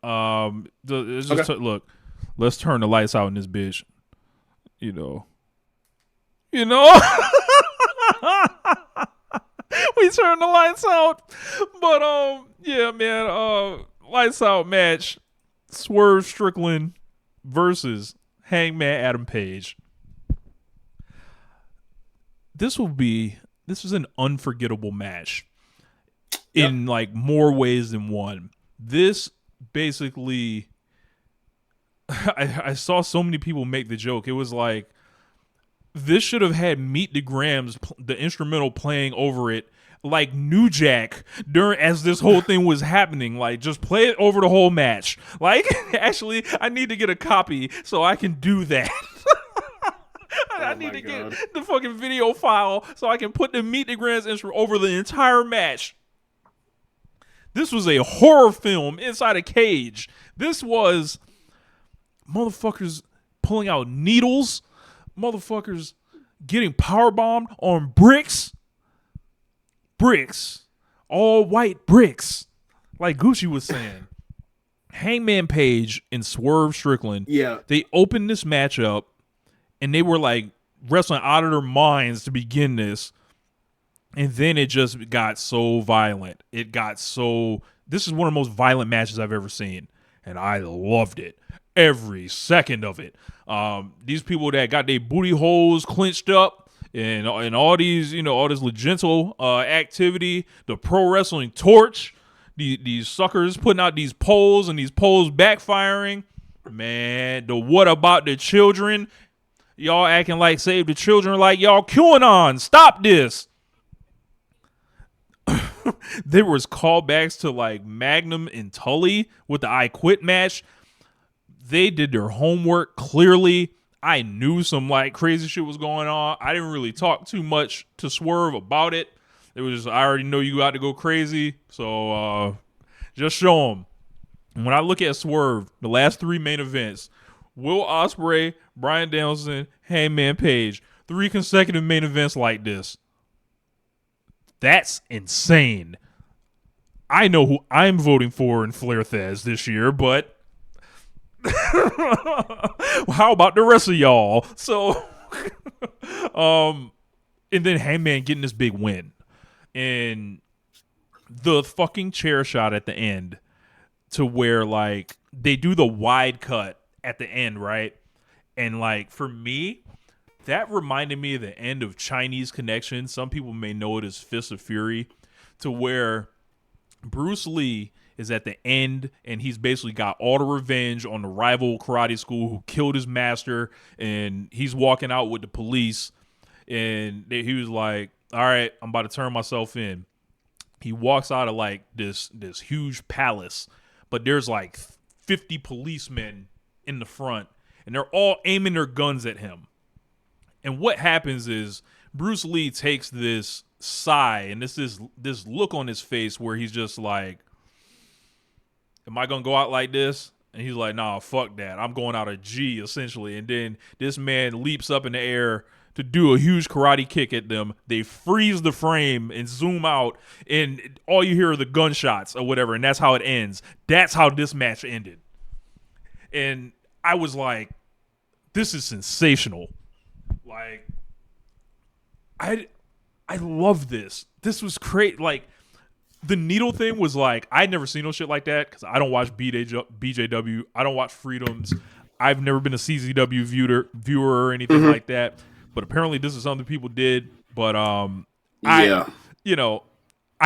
It's just look. Let's turn the lights out in this bitch. You know. We turn the lights out, but yeah, man. Lights out match. Swerve Strickland versus Hangman Adam Page. This is an unforgettable match in like more ways than one. This basically, I saw so many people make the joke. It was like, this should have had Meet the Grams, the instrumental playing over it, like New Jack as this whole thing was happening. Like, just play it over the whole match. Like, actually, I need to get a copy so I can do that. I need to get the fucking video file so I can put the Meet the Grams intro over the entire match. This was a horror film inside a cage. This was motherfuckers pulling out needles, motherfuckers getting powerbombed on bricks, all white bricks, like Gucci was saying. Hangman Page and Swerve Strickland, they opened this match up, and they were like wrestling out of their minds to begin this. And then it just got so violent. This is one of the most violent matches I've ever seen. And I loved it. Every second of it. These people that got their booty holes clenched up and all these, all this legitimate activity, the pro wrestling torch, these suckers putting out these poles and these poles backfiring. Man, the what about the children? Y'all acting like Save the Children, like y'all QAnon. Stop this. There was callbacks to like Magnum and Tully with the I Quit match. They did their homework clearly. I knew some like crazy shit was going on. I didn't really talk too much to Swerve about it. It was just, I already know you got to go crazy, so just show them. And when I look at Swerve, the last three main events, Will Ospreay, Bryan Danielson, Hangman Page, 3 consecutive main events like this. That's insane. I know who I'm voting for in Flair Thaz this year, but how about the rest of y'all? So, and then Hangman getting this big win. And the fucking chair shot at the end to where, like, they do the wide cut at the end, right? And, like, for me, that reminded me of the end of Chinese Connection. Some people may know it as Fist of Fury, to where Bruce Lee is at the end and he's basically got all the revenge on the rival karate school who killed his master, and he's walking out with the police, and he was like, all right, I'm about to turn myself in. He walks out of like this huge palace, but there's like 50 policemen in the front, and they're all aiming their guns at him. And what happens is Bruce Lee takes this sigh and this look on his face where he's just like, am I gonna go out like this? And he's like, nah, fuck that. I'm going out a G, essentially. And then this man leaps up in the air to do a huge karate kick at them. They freeze the frame and zoom out, and all you hear are the gunshots or whatever, and that's how it ends. That's how this match ended. And I was like, this is sensational. Like, I love this. This was great. Like, the needle thing was like, I'd never seen no shit like that because I don't watch BJW. I don't watch Freedoms. I've never been a CZW viewer or anything like that. But apparently this is something people did. But I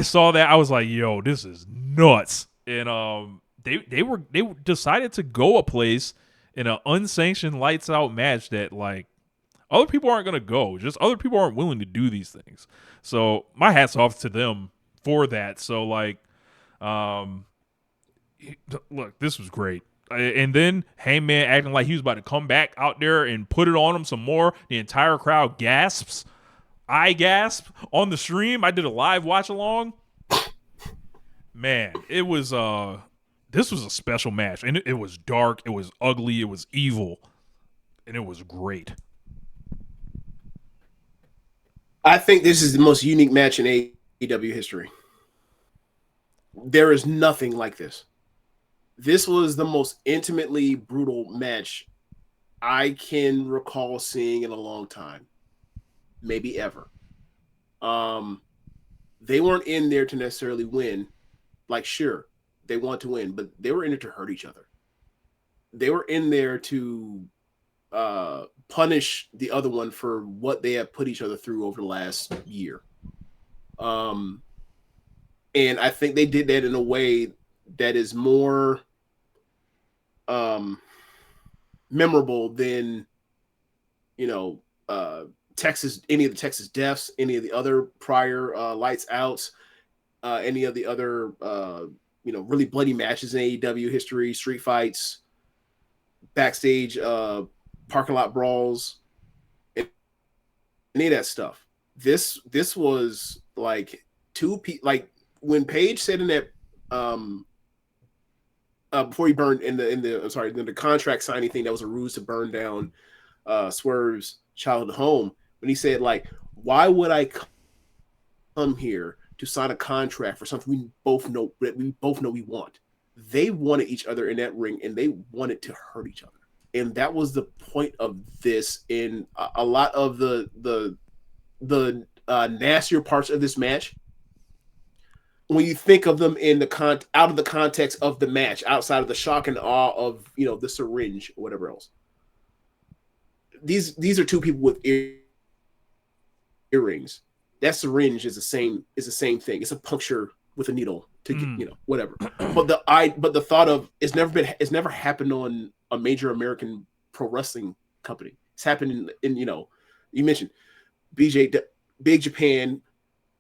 saw that. I was like, yo, this is nuts. And they decided to go a place in an unsanctioned lights out match that, like, other people aren't going to go. Just other people aren't willing to do these things. So my hat's off to them for that. So, like, look, this was great. And then Hangman acting like he was about to come back out there and put it on him some more. The entire crowd gasps. I gasp on the stream. I did a live watch along. Man, it was this was a special match. And it was dark, it was ugly, it was evil, and it was great. I think this is the most unique match in AEW history. There is nothing like this. this was the most intimately brutal match I can recall seeing in a long time, maybe ever. They weren't in there to necessarily win. Like, sure, they want to win, but they were in it to hurt each other. They were in there to punish the other one for what they have put each other through over the last year. And I think they did that in a way that is more memorable than, you know, Texas, any of the Texas deaths, any of the other prior lights outs, any of the other really bloody matches in AEW history, street fights, backstage parking lot brawls, any of that stuff. This was like like when Page said in that before he burned in the contract signing thing that was a ruse to burn down Swerve's childhood home, when he said, like, why would I come here to sign a contract for something we both know we want? They wanted each other in that ring, and they wanted to hurt each other, and that was the point of this. In a lot of the nastier parts of this match, when you think of them in the out of the context of the match, outside of the shock and awe of the syringe or whatever else, these are two people with earrings. That syringe is the same thing. It's a puncture with a needle to get, whatever. But the thought of it's never happened on a major American pro wrestling company. It's happened in you mentioned Big Japan,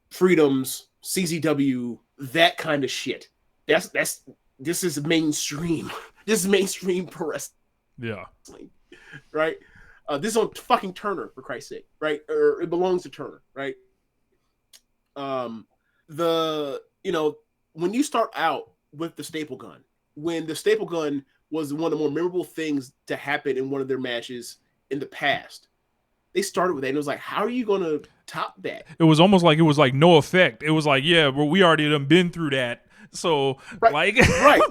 Freedoms, CZW, that kind of shit. This is mainstream. This is mainstream pro wrestling. Yeah. Right? This is on fucking Turner, for Christ's sake, right? Or it belongs to Turner, right? When you start out with the staple gun, when the staple gun was one of the more memorable things to happen in one of their matches in the past, they started with that, and it was like, how are you going to top that? It was almost like it was like no effect. It was like, yeah, well, we already done been through that. So right.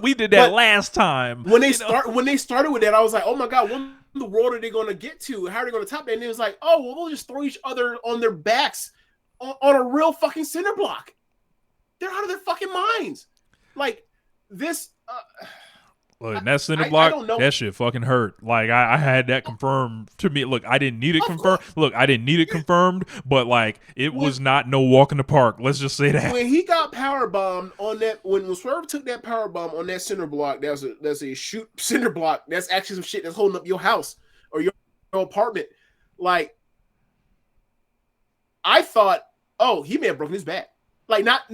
We did that last time. When they started with that, I was like, oh my God, what in the world are they going to get to? How are they going to top that? And it was like, oh, well, we'll just throw each other on their backs on a real fucking center block. They're out of their fucking minds. Like this. Look, that center block, that shit fucking hurt. Like I had that confirmed to me. Look, I didn't need it confirmed. Look, I didn't need it confirmed, but like it was not no walk in the park. Let's just say that. When he got power bombed on that, when Swerve took that power bomb on that center block, that's a shoot center block. That's actually some shit that's holding up your house or your apartment. Like, I thought, oh, he may have broken his back. Like not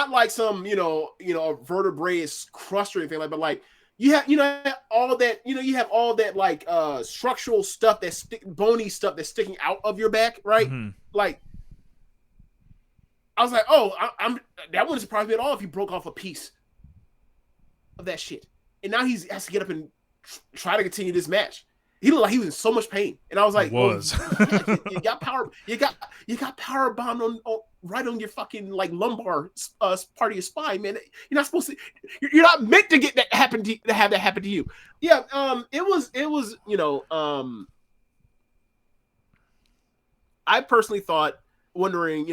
like some a vertebrae is crushed or anything like, but like. You have all that you have all that like structural stuff bony stuff that's sticking out of your back, right? Mm-hmm. Like I was like, oh, that wouldn't surprise me at all if he broke off a piece of that shit. And now he has to get up and try to continue this match. He looked like he was in so much pain, and I was like, you got power bombed on right on your fucking like lumbar part of your spine, man. You're not supposed to. You're not meant to get that happen to have that happen to you. Yeah. It was. I personally thought, wondering,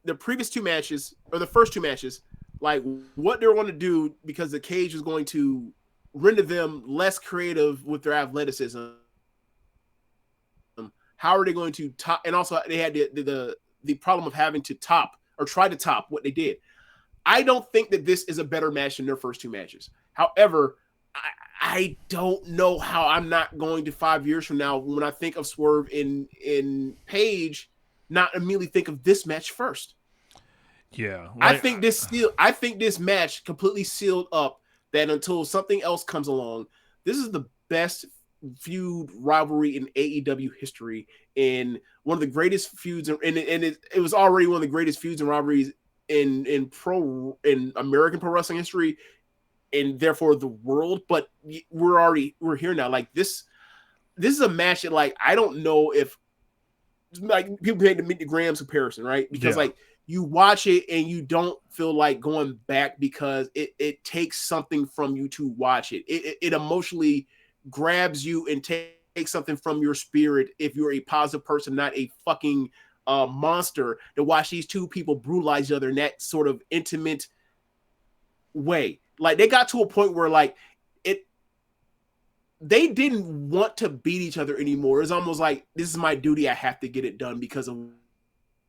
the previous two matches or the first two matches, like what they were going to do because the cage was going to render them less creative with their athleticism. How are they going to top? And also, they had the problem of having to top or try to top what they did. I don't think that this is a better match than their first two matches. However, I don't know how I'm not going to 5 years from now, when I think of Swerve in Page, not immediately think of this match first. Yeah, I think this match completely sealed up that until something else comes along, this is the best feud rivalry in AEW history, in one of the greatest feuds, and it was already one of the greatest feuds and rivalries in American pro wrestling history, and therefore the world. But we're here now. Like this is a match that, like, I don't know if, like, people made the Meet the Grahams comparison, right? Because like you watch it and you don't feel like going back because it takes something from you to watch it. It emotionally grabs you and takes something from your spirit if you're a positive person, not a fucking monster, to watch these two people brutalize each other in that sort of intimate way. Like they got to a point where like they didn't want to beat each other anymore. It's almost like, this is my duty. I have to get it done because of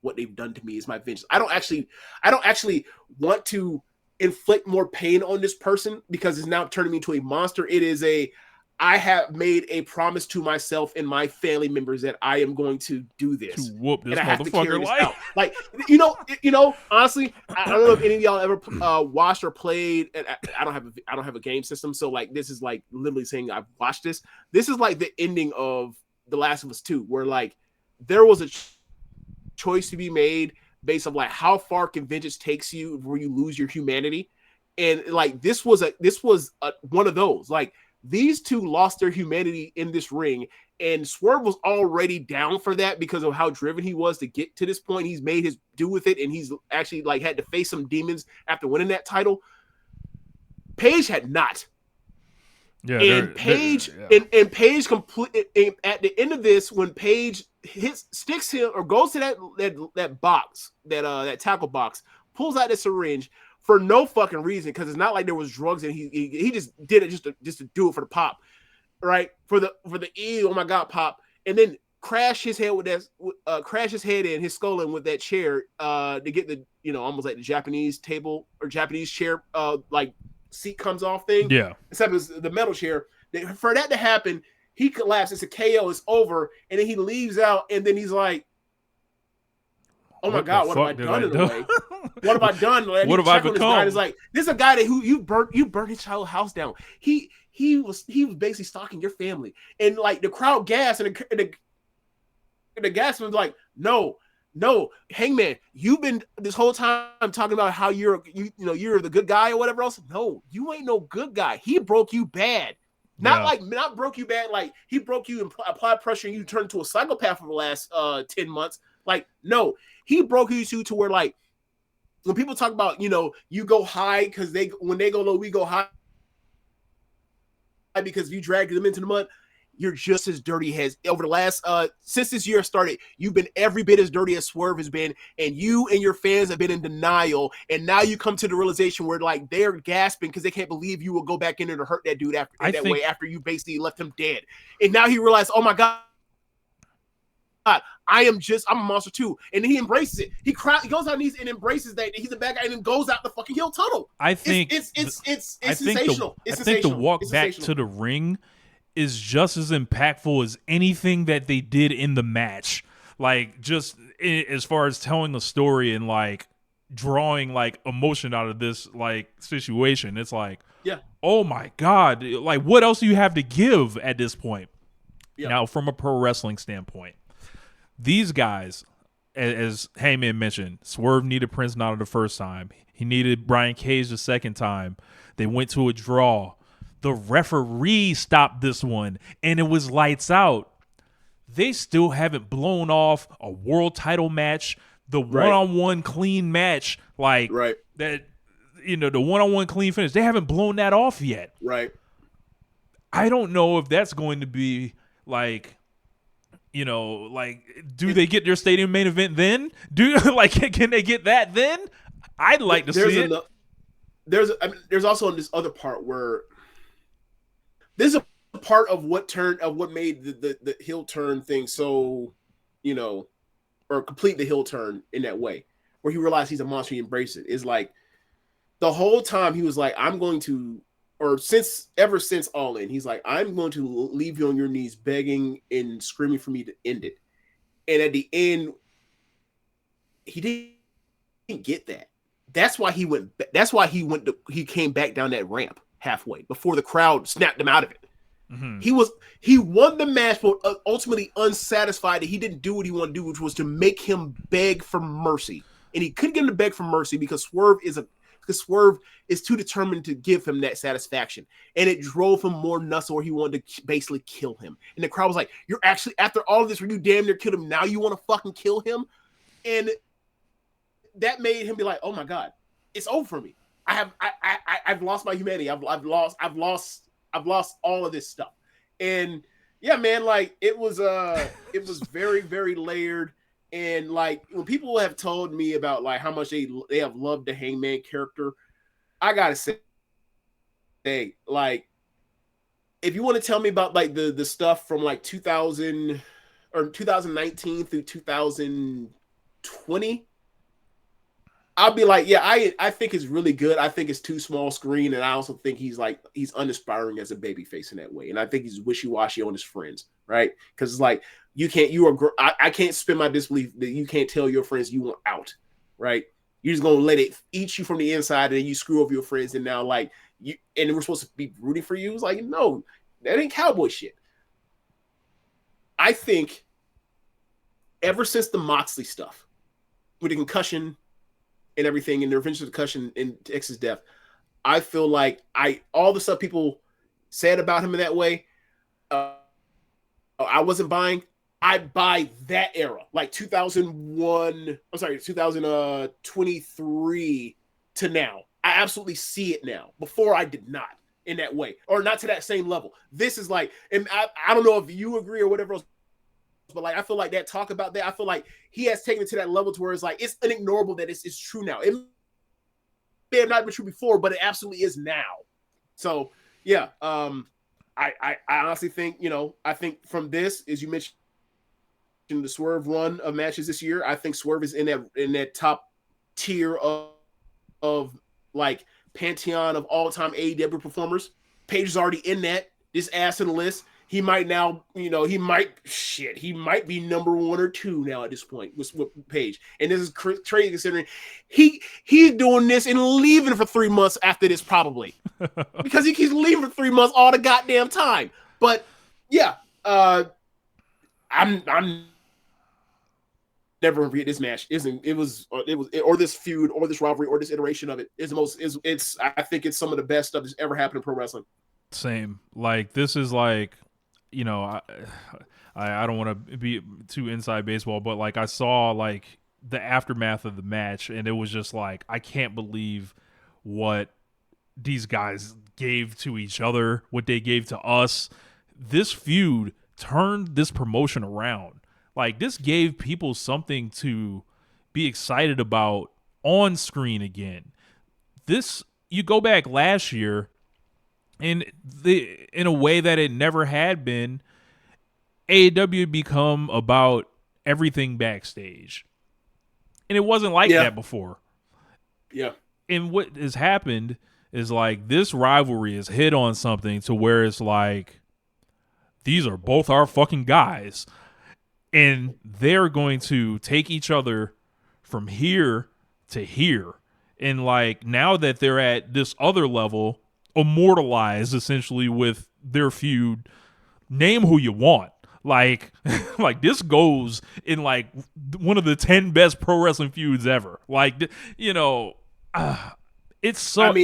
what they've done to me. Is my vengeance. I don't actually want to inflict more pain on this person because it's now turning me into a monster. It is I have made a promise to myself and my family members that I am going to do this. To whoop this and I have to carry motherfucker this like. out. Like, honestly, I don't know if any of y'all ever watched or played. And I don't have a game system, so like this is like literally saying I've watched this. This is like the ending of The Last of Us 2, where like there was a choice to be made based on like how far can vengeance takes you where you lose your humanity, and like this was one of those. Like, these two lost their humanity in this ring, and Swerve was already down for that because of how driven he was to get to this point. He's made his do with it, and he's actually like had to face some demons after winning that title. Paige had not. Yeah, and Paige and Paige complete at the end of this, when Paige sticks him or goes to that box, that tackle box, pulls out the syringe for no fucking reason, because it's not like there was drugs and he just did it just to do it for the pop, right? For the oh my god pop, and then crash his head in his skull in with that chair to get the almost like the Japanese table or Japanese chair like seat comes off thing. Yeah. Except it's the metal chair. For that to happen, he collapses. It's a KO. It's over, and then he leaves out, and then he's like, "Oh my god, what have I done in a way? What have I done? Like, what have I become?" It's like, this is a guy who you burnt his childhood house down. He was basically stalking your family, and like the crowd gasped, and the gas was like, no, Hangman, you've been this whole time talking about how you're the good guy or whatever else. No, you ain't no good guy. He broke you bad. Not broke you bad, like he broke you and applied pressure and you turned into a psychopath for the last 10 months. Like, no, he broke you to where, like, when people talk about, you go high because when they go low, we go high because you dragged them into the mud. You're just as dirty as over the last since this year started. You've been every bit as dirty as Swerve has been, and you and your fans have been in denial. And now you come to the realization where like they're gasping because they can't believe you will go back in there to hurt that dude after you basically left him dead. And now he realized, oh my god, I'm a monster too. And then he embraces it. He goes on knees and embraces that he's a bad guy, and then goes out the fucking hill tunnel. I think it's sensational. I think the walk back to the ring is just as impactful as anything that they did in the match. Like, just as far as telling the story and like drawing like emotion out of this like situation, it's like, yeah, oh my god, like what else do you have to give at this point? Yeah. Now, from a pro wrestling standpoint, these guys, as Heyman mentioned, Swerve needed Prince Nana the first time. He needed Brian Cage the second time. They went to a draw. The referee stopped this one, and it was lights out. They still haven't blown off a world title match, the one-on-one clean match, like that. The one-on-one clean finish. They haven't blown that off yet. Right. I don't know if that's going to be like, do they get their stadium main event then? Can they get that then? I'd like to see it. There's also this other part where. This is a part of what made the heel turn thing so, or complete the heel turn in that way, where he realized he's a monster, he embraced it. Is like the whole time he was like, I'm going to, ever since All In, he's like, I'm going to leave you on your knees begging and screaming for me to end it. And at the end, he didn't get that. That's why he came back down that ramp halfway before the crowd snapped him out of it. Mm-hmm. He won the match, but ultimately unsatisfied that he didn't do what he wanted to do, which was to make him beg for mercy. And he couldn't get him to beg for mercy because Swerve is too determined to give him that satisfaction. And it drove him more nuts, where he wanted to basically kill him. And the crowd was like, you're actually, after all of this where you damn near killed him, now you want to fucking kill him? And that made him be like, oh my god, it's over for me. I've lost my humanity. I've lost all of this stuff. And yeah, man, like it was very, very layered. And like when people have told me about like how much they have loved the Hangman character, I gotta say, like, if you want to tell me about like the stuff from like 2000 or 2019 through 2020, I'll be like, yeah, I think it's really good. I think it's too small screen, and I also think he's uninspiring as a babyface in that way. And I think he's wishy-washy on his friends, right? Because it's like I can't spin my disbelief that you can't tell your friends you want out, right? You're just gonna let it eat you from the inside, and then you screw over your friends, and now like and we're supposed to be rooting for you. It's like, no, that ain't cowboy shit. I think ever since the Moxley stuff with the concussion and everything, and the revenge of the concussion and X's death, I feel like all the stuff people said about him in that way, I wasn't buying. I buy that era, like 2001. I'm sorry, 2023 to now. I absolutely see it now. Before I did not in that way, or not to that same level. This is like, and I don't know if you agree or whatever else, but like I feel like that talk about that, I feel like he has taken it to that level to where it's like it's unignorable that it's true now. It may have not been true before, but it absolutely is now. So yeah, I honestly think, I think from this, as you mentioned, the Swerve run of matches this year, I think Swerve is in that top tier of like pantheon of all-time AEW performers. Page is already in that. This ass in the list. He might now, he might be number 1 or 2 now at this point with Page. And this is crazy considering he's doing this and leaving for 3 months after this probably. Because he keeps leaving for 3 months all the goddamn time. But yeah, I'm never gonna forget this match. It was or this feud or this rivalry or this iteration of it is the most I think it's some of the best stuff that's ever happened in pro wrestling. Same. Like this is like, I don't want to be too inside baseball, but like I saw like the aftermath of the match, and it was just like I can't believe what these guys gave to each other, what they gave to us. This feud turned this promotion around. Like this gave people something to be excited about on screen again. This, you go back last year, and in a way that it never had been, AEW had become about everything backstage. And it wasn't like that before. Yeah. And what has happened is like this rivalry has hit on something to where it's like, these are both our fucking guys. And they're going to take each other from here to here. And like now that they're at this other level, immortalized essentially with their feud, name who you want. Like, like this goes in like one of the 10 best pro wrestling feuds ever. Like, it's so.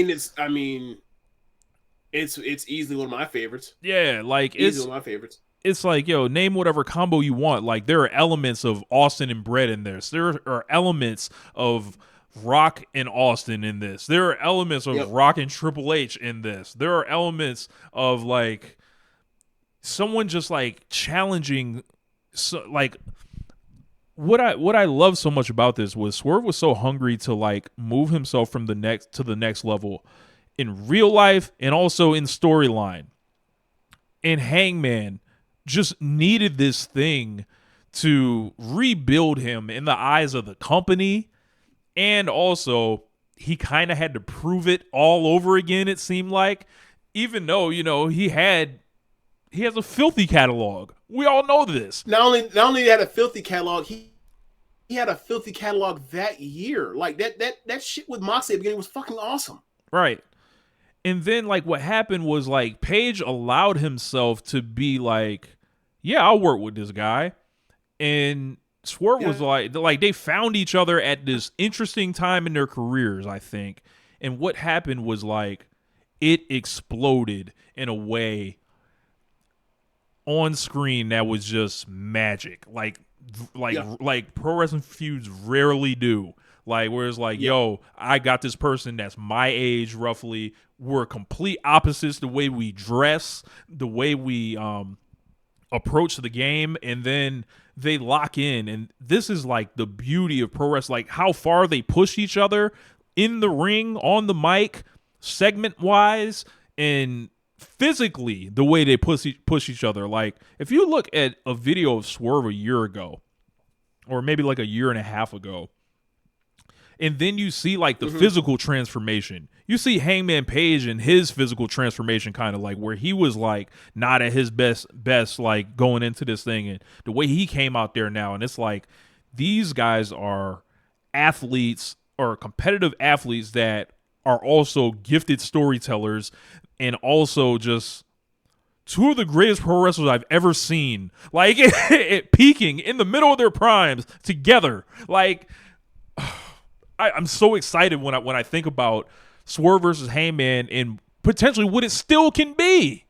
It's easily one of my favorites. Yeah, like easily one of my favorites. It's like, name whatever combo you want. Like there are elements of Austin and Brett in this. There are elements of Rock and Austin in this. There are elements of Rock and Triple H in this. There are elements of like someone just like challenging. So like what I love so much about this was Swerve was so hungry to like move himself from the next level in real life and also in storyline. And Hangman just needed this thing to rebuild him in the eyes of the company. And also, he kind of had to prove it all over again, it seemed like. Even though, he has a filthy catalog. We all know this. Not only did he have a filthy catalog, he had a filthy catalog that year. Like that shit with Moxley at the beginning was fucking awesome. Right. And then like what happened was like Page allowed himself to be like, yeah, I'll work with this guy. And Swerve was like they found each other at this interesting time in their careers, I think. And what happened was like it exploded in a way on screen that was just magic. Like pro wrestling feuds rarely do. Like, where it's like, Yep. yo, I got this person that's my age roughly. We're complete opposites, the way we dress, the way we approach the game, and then they lock in. And this is like the beauty of pro wrestling, like how far they push each other in the ring, on the mic, segment wise, and physically the way they push each other. Like, if you look at a video of Swerve a year ago, or maybe like a year and a half ago, and then you see like the physical transformation. You see Hangman Page and his physical transformation, kind of like where he was like not at his best like going into this thing, and the way he came out there now. And it's like these guys are athletes, or competitive athletes, that are also gifted storytellers, and also just two of the greatest pro wrestlers I've ever seen, like peaking in the middle of their primes together. Like, I'm so excited when I think about Swerve versus Hangman and potentially what it still can be.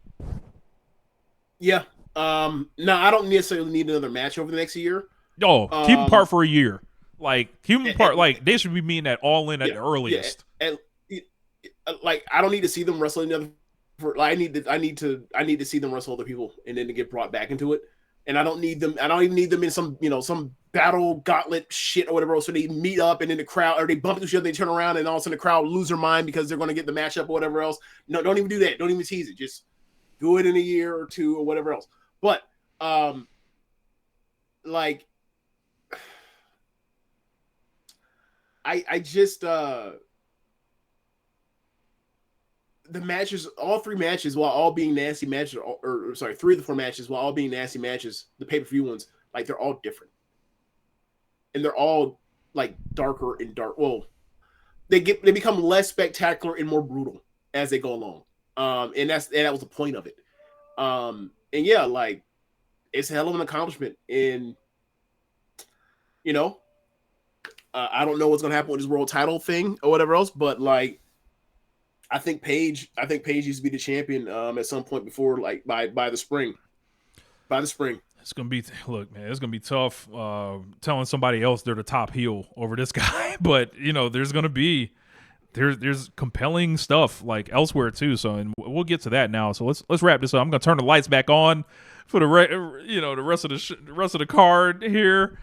Yeah. No, I don't necessarily need another match over the next year. Oh, keep them apart for a year. Like, keep them apart. Like, they should be meeting that All In at the earliest. Like, I don't need to see them wrestle another. I need to see them wrestle other people, and then to get brought back into it. And I don't need them. I don't even need them in some battle gauntlet shit or whatever. So they meet up, and then the crowd, or they bump into each other, they turn around, and all of a sudden the crowd lose their mind because they're going to get the matchup or whatever else. No, don't even do that. Don't even tease it. Just do it in a year or two or whatever else. But like, I just the matches, all three matches, while all being nasty matches, or sorry, 3 of the 4 matches, while all being nasty matches, the pay-per-view ones, like, they're all different. And they're all like darker and dark. Well, they become less spectacular and more brutal as they go along. And that was the point of it. And yeah, like, it's a hell of an accomplishment. And I don't know what's gonna happen with this world title thing or whatever else, but like, I think Paige used to be the champion at some point before, like, by the spring. By the spring. It's gonna be, look, man, it's gonna be tough telling somebody else they're the top heel over this guy. But there's gonna be there's compelling stuff like elsewhere too. So, and we'll get to that now. So let's wrap this up. I'm gonna turn the lights back on for the rest of the card here.